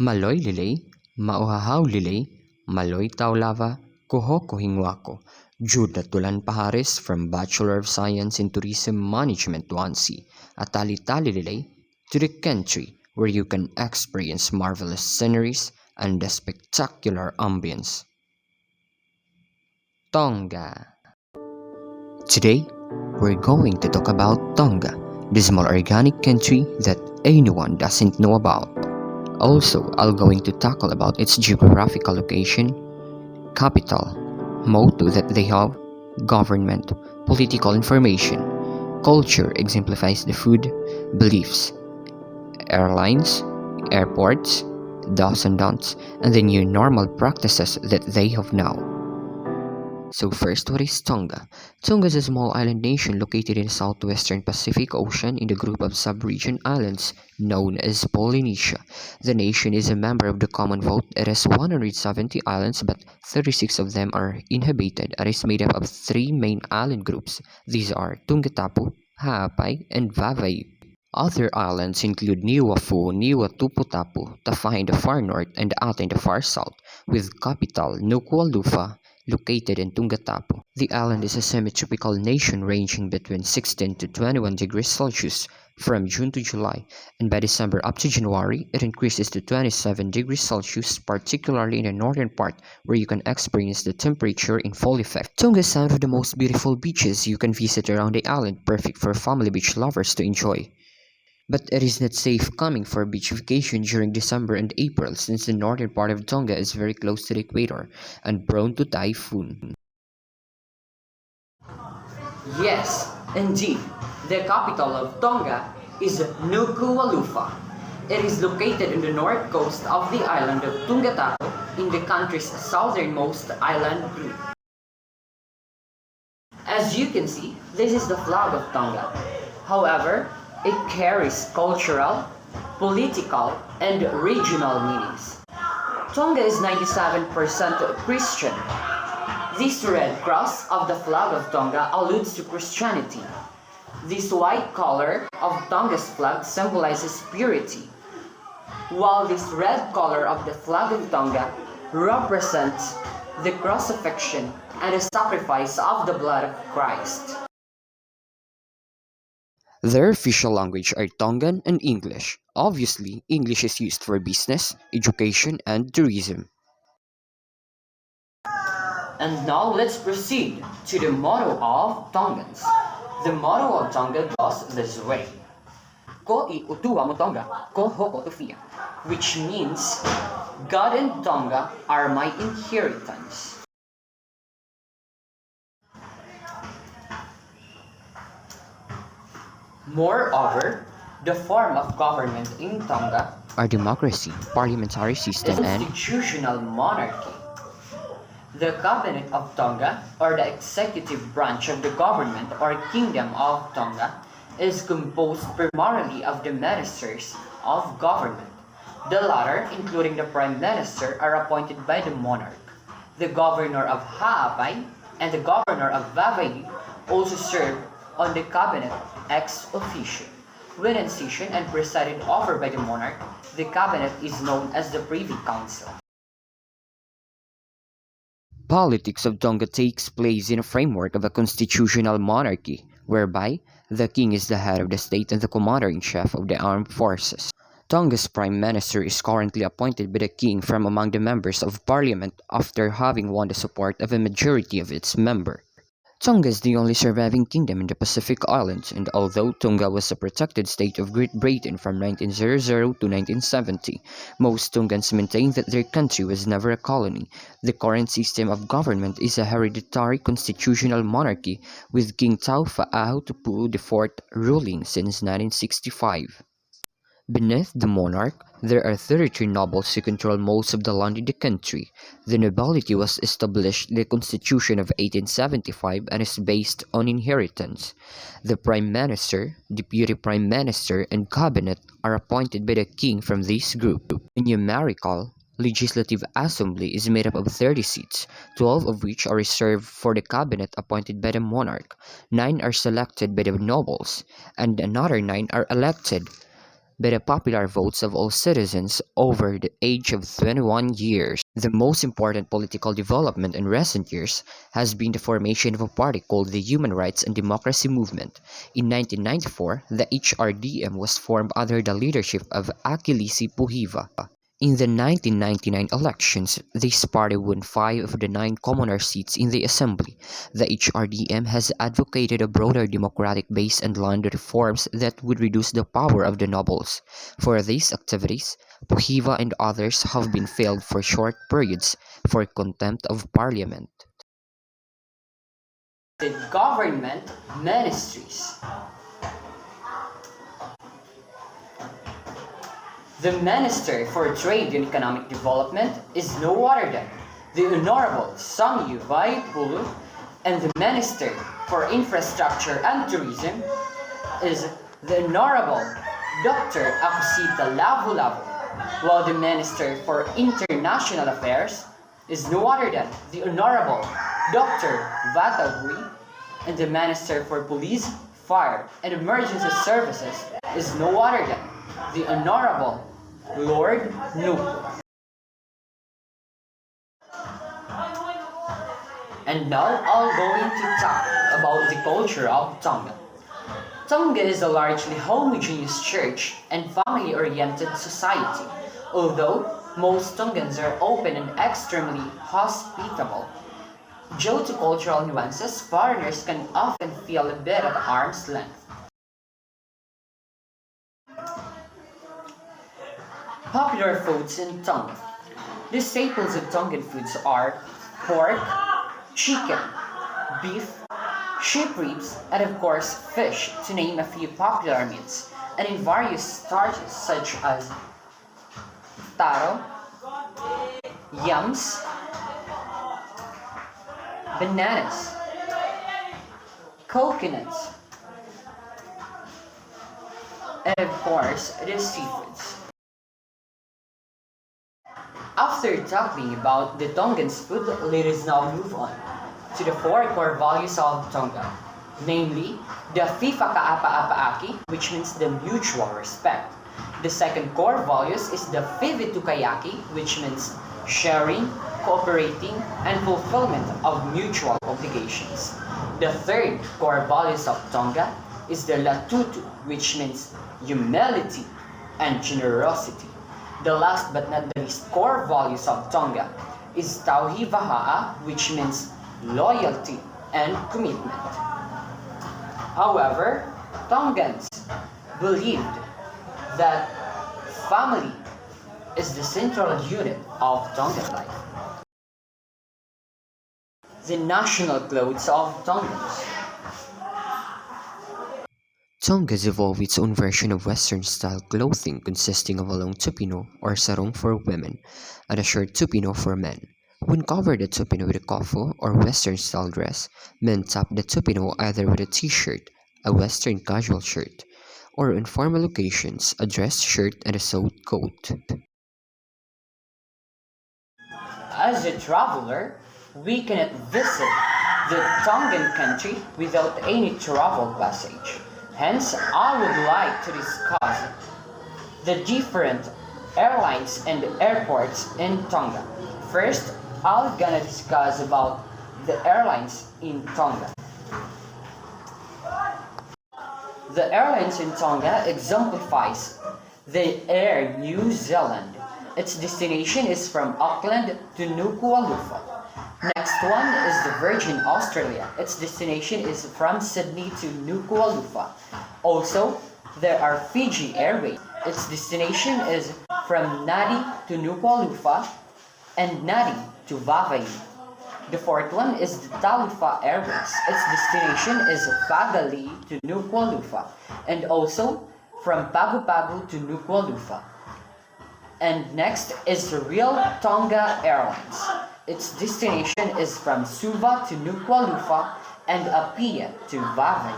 Maloy lilay, mauhahaw lilay, maloy taulava, kuhoko hingwako. Jude Tulan Pahares from Bachelor of Science in Tourism Management 1C, Atali-tali lilay, to the country where you can experience marvelous sceneries and a spectacular ambience. Tonga. Today, we're going to talk about Tonga, the small organic country that anyone doesn't know about. Also, I'll going to tackle about its geographical location, capital, motto that they have, government, political information, culture exemplifies the food, beliefs, airlines, airports, do's and don'ts, and the new normal practices that they have now. So first, what is Tonga? Tonga is a small island nation located in the southwestern Pacific Ocean in the group of sub-region islands known as Polynesia. The nation is a member of the Commonwealth. It has 170 islands, but 36 of them are inhabited and is made up of three main island groups. These are Tungatapu, Ha'apai, and Vava'i. Other islands include Niuafu, Niuatuputapu, Tafa'i in the far north, and Ata in the far south, with capital Nuku'alofa located in Tungatapu. The island is a semi-tropical nation ranging between 16 to 21 degrees Celsius from June to July, and by December up to January, it increases to 27 degrees Celsius, particularly in the northern part where you can experience the temperature in full effect. Tonga is one of the most beautiful beaches you can visit around the island, perfect for family beach lovers to enjoy. But it is not safe coming for beach vacation during December and April since the northern part of Tonga is very close to the equator and prone to typhoon. Yes, indeed. The capital of Tonga is Nuku'alofa. It is located in the north coast of the island of Tungatapu in the country's southernmost island group. As you can see, this is the flag of Tonga. However, it carries cultural, political, and regional meanings. Tonga is 97% Christian. This red cross of the flag of Tonga alludes to Christianity. This white color of Tonga's flag symbolizes purity, while this red color of the flag of Tonga represents the crucifixion and the sacrifice of the blood of Christ. Their official language are Tongan and English. Obviously, English is used for business, education, and tourism. And now let's proceed to the motto of Tongans. The motto of Tonga goes this way. Ko I utua mo Tonga, ko hoko tufia, which means God and Tonga are my inheritance. Moreover, the form of government in Tonga Are democracy, parliamentary is system, and constitutional monarchy. The Cabinet of Tonga, or the executive branch of the government or Kingdom of Tonga, is composed primarily of the ministers of government. The latter, including the Prime Minister, are appointed by the monarch. The Governor of Ha'apai and the Governor of Vava'i also serve on the Cabinet ex officio. When in session and presided over by the monarch, the Cabinet is known as the Privy Council. politics of Tonga takes place in a framework of a constitutional monarchy, whereby the king is the head of the state and the commander-in-chief of the armed forces. Tonga's prime minister is currently appointed by the king from among the members of parliament after having won the support of a majority of its members. Tonga is the only surviving kingdom in the Pacific Islands, and although Tonga was a protected state of Great Britain from 1900 to 1970, most Tongans maintain that their country was never a colony. The current system of government is a hereditary constitutional monarchy, with King Taufa Ahautupu IV ruling since 1965. Beneath the monarch, there are 33 nobles who control most of the land in the country. The nobility was established in the Constitution of 1875 and is based on inheritance. The Prime Minister, Deputy Prime Minister, and Cabinet are appointed by the King from this group. The numerical Legislative Assembly is made up of 30 seats, 12 of which are reserved for the Cabinet appointed by the monarch, 9 are selected by the nobles, and another 9 are elected by the popular votes of all citizens over the age of 21 years. The most important political development in recent years has been the formation of a party called the Human Rights and Democracy Movement. In 1994, the HRDM was formed under the leadership of Akilisi Puhiva. In the 1999 elections, this party won 5 of the 9 commoner seats in the assembly. The HRDM has advocated a broader democratic base and land reforms that would reduce the power of the nobles. For these activities, Puhiva and others have been failed for short periods for contempt of parliament. The government ministries. The Minister for Trade and Economic Development is no other than the Honorable Samyu Pulu, and the Minister for Infrastructure and Tourism is the Honorable Dr. Akusita Lavu-Lavu, while the Minister for International Affairs is no other than the Honorable Dr. Vatagui, and the Minister for Police, Fire, and Emergency Services is no other than the Honorable Lord Nupo. And now I'll going to talk about the culture of Tonga. Tonga is a largely homogeneous church and family-oriented society, although most Tongans are open and extremely hospitable. Due to cultural nuances, foreigners can often feel a bit at arm's length. Popular foods in Tonga. The staples of Tongan foods are pork, chicken, beef, sheep ribs, and of course fish, to name a few popular meats, and in various starches such as taro, yams, bananas, coconuts, and of course the seafoods. After talking about the Tongans' food, let us now move on to the 4 core values of Tonga, namely the Fifa Kaapa-Apaaki, which means the mutual respect. The second core values is the Fivitukayaki, which means sharing, cooperating, and fulfillment of mutual obligations. The third core values of Tonga is the Latutu, which means humility and generosity. The last but not the least core values of Tonga is Tauhi Vahaa, which means loyalty and commitment. However, Tongans believed that family is the central unit of Tongan life. The national clothes of Tongans. Tonga's evolved its own version of Western-style clothing consisting of a long tupino or sarong for women and a short tupino for men. When covered the tupino with a kofo or Western-style dress, men top the tupino either with a t-shirt, a Western casual shirt, or in formal occasions, a dress shirt and a sewed coat. As a traveler, we cannot visit the Tongan country without any travel passage. Hence, I would like to discuss the different airlines and airports in Tonga. First, I'm gonna discuss about the airlines in Tonga. The airlines in Tonga exemplifies the Air New Zealand. Its destination is from Auckland to Nuku'alofa. Next one is the Virgin Australia. Its destination is from Sydney to Nuku'alofa. Also, there are Fiji Airways. Its destination is from Nadi to Nuku'alofa and Nadi to Vava'i. The fourth one is the Talifa Airways. Its destination is Pagali to Nuku'alofa and also from Pago Pago to Nuku'alofa. And next is the Real Tonga Airlines. Its destination is from Suva to Nuku'alofa and Apia to Vava'i.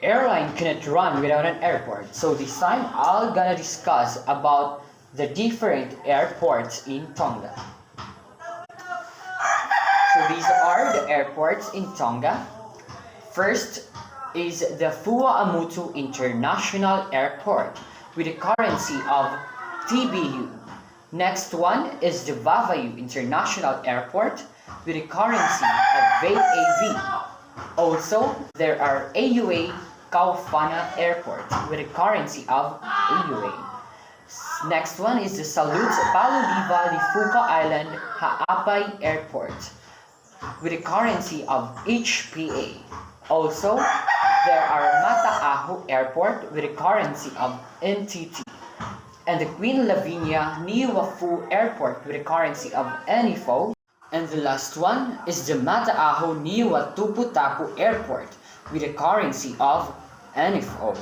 Airline cannot run without an airport, so this time I'm gonna discuss about the different airports in Tonga. So these are the airports in Tonga. First is the Fuamutu International Airport with a currency of TBU. Next one is the Vavayu International Airport with a currency of VAV. Also, there are AUA Kaufana Airport with a currency of AUA. Next one is the Salud Paluliva Lifuka Island Haapay Airport with a currency of HPA. Also, there are Mataahu Airport with a currency of NTT and the Queen Lavinia Niuafu Airport with a currency of NIFO. And the last one is the Mataahu Niuatuputapu Airport with a currency of NFO.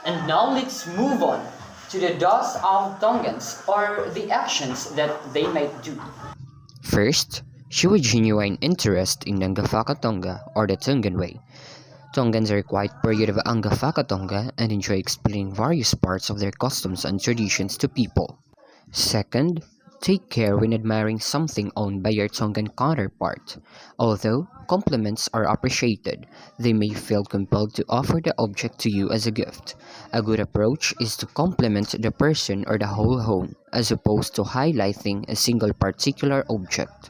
And now let's move on to the do's of Tongans or the actions that they might do. First, show a genuine interest in Angafaka Tonga or the Tongan Way. Tongans are quite proud of Angafaka Tonga and enjoy explaining various parts of their customs and traditions to people. Second, take care when admiring something owned by your Tongan counterpart. Although compliments are appreciated, they may feel compelled to offer the object to you as a gift. A good approach is to compliment the person or the whole home, as opposed to highlighting a single particular object.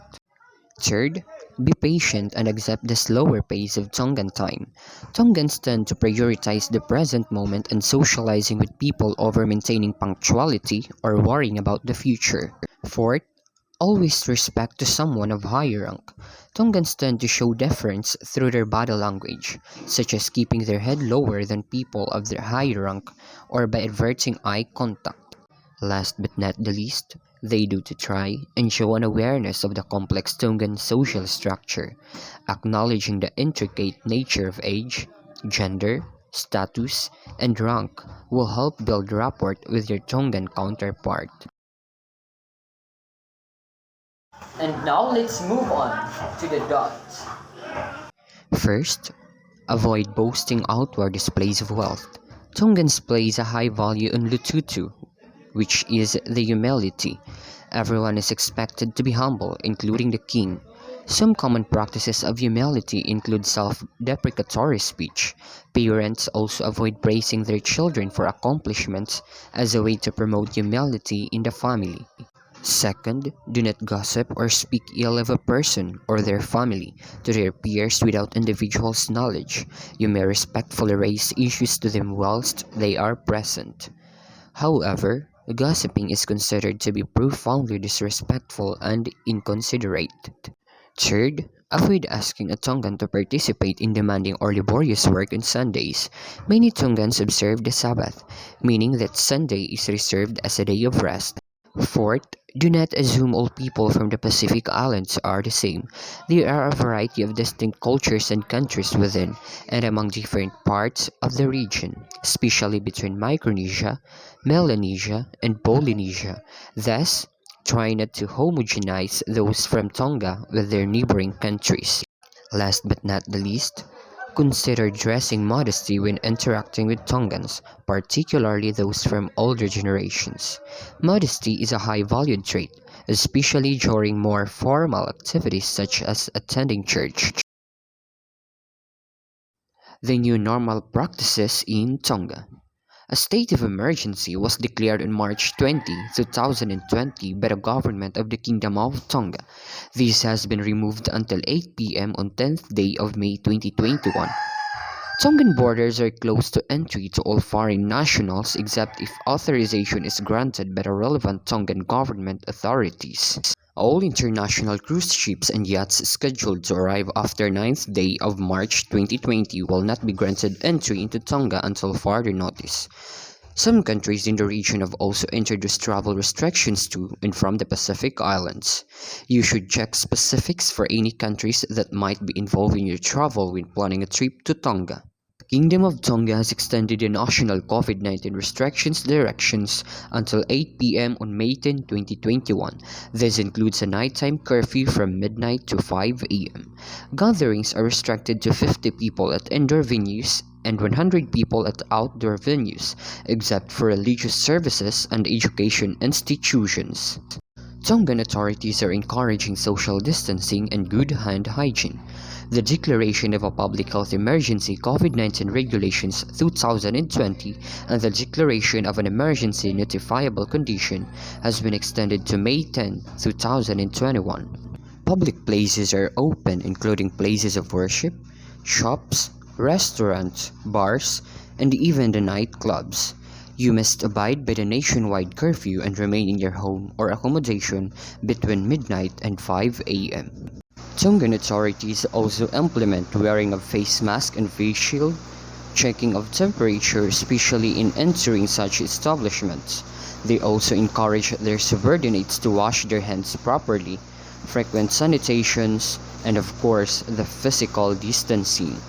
Third, be patient and accept the slower pace of Tongan time. Tongans tend to prioritize the present moment and socializing with people over maintaining punctuality or worrying about the future. Fourth, always respect to someone of higher rank. Tongans tend to show deference through their body language, such as keeping their head lower than people of their higher rank or by averting eye contact. Last but not the least, they do to try and show an awareness of the complex Tongan social structure, acknowledging the intricate nature of age, gender, status, and rank will help build rapport with your Tongan counterpart. And now let's move on to the dots. First, avoid boasting outward displays of wealth. Tongans place a high value on lututu, which is the humility. Everyone is expected to be humble, including the king. Some common practices of humility include self-deprecatory speech. Parents also avoid praising their children for accomplishments as a way to promote humility in the family. Second, do not gossip or speak ill of a person or their family to their peers without individuals' knowledge. You may respectfully raise issues to them whilst they are present. However, gossiping is considered to be profoundly disrespectful and inconsiderate. Third, avoid asking a Tongan to participate in demanding or laborious work on Sundays. Many Tongans observe the Sabbath, meaning that Sunday is reserved as a day of rest. Fourth, do not assume all people from the Pacific Islands are the same. There are a variety of distinct cultures and countries within and among different parts of the region, especially between Micronesia, Melanesia, and Polynesia. Thus, try not to homogenize those from Tonga with their neighboring countries. Last but not the least, consider dressing modesty when interacting with Tongans, particularly those from older generations. Modesty is a high valued trait, especially during more formal activities such as attending church. The new normal practices in Tonga. A state of emergency was declared on March 20, 2020 by the government of the Kingdom of Tonga. This has been removed until 8 p.m. on 10th day of May 2021. Tongan borders are closed to entry to all foreign nationals except if authorization is granted by the relevant Tongan government authorities. All international cruise ships and yachts scheduled to arrive after 9th day of March 2020 will not be granted entry into Tonga until further notice. Some countries in the region have also introduced travel restrictions to and from the Pacific Islands. You should check specifics for any countries that might be involved in your travel when planning a trip to Tonga. The Kingdom of Tonga has extended the national COVID-19 restrictions directions until 8 p.m. on May 10, 2021. This includes a nighttime curfew from midnight to 5 a.m. Gatherings are restricted to 50 people at indoor venues and 100 people at outdoor venues, except for religious services and education institutions. Tongan authorities are encouraging social distancing and good hand hygiene. The declaration of a public health emergency COVID-19 regulations 2020 and the declaration of an emergency notifiable condition has been extended to May 10, 2021. Public places are open including places of worship, shops, restaurants, bars, and even the nightclubs. You must abide by the nationwide curfew and remain in your home or accommodation between midnight and 5 a.m. Tongan authorities also implement wearing of face mask and face shield, checking of temperature especially in entering such establishments. They also encourage their subordinates to wash their hands properly, frequent sanitations, and of course the physical distancing.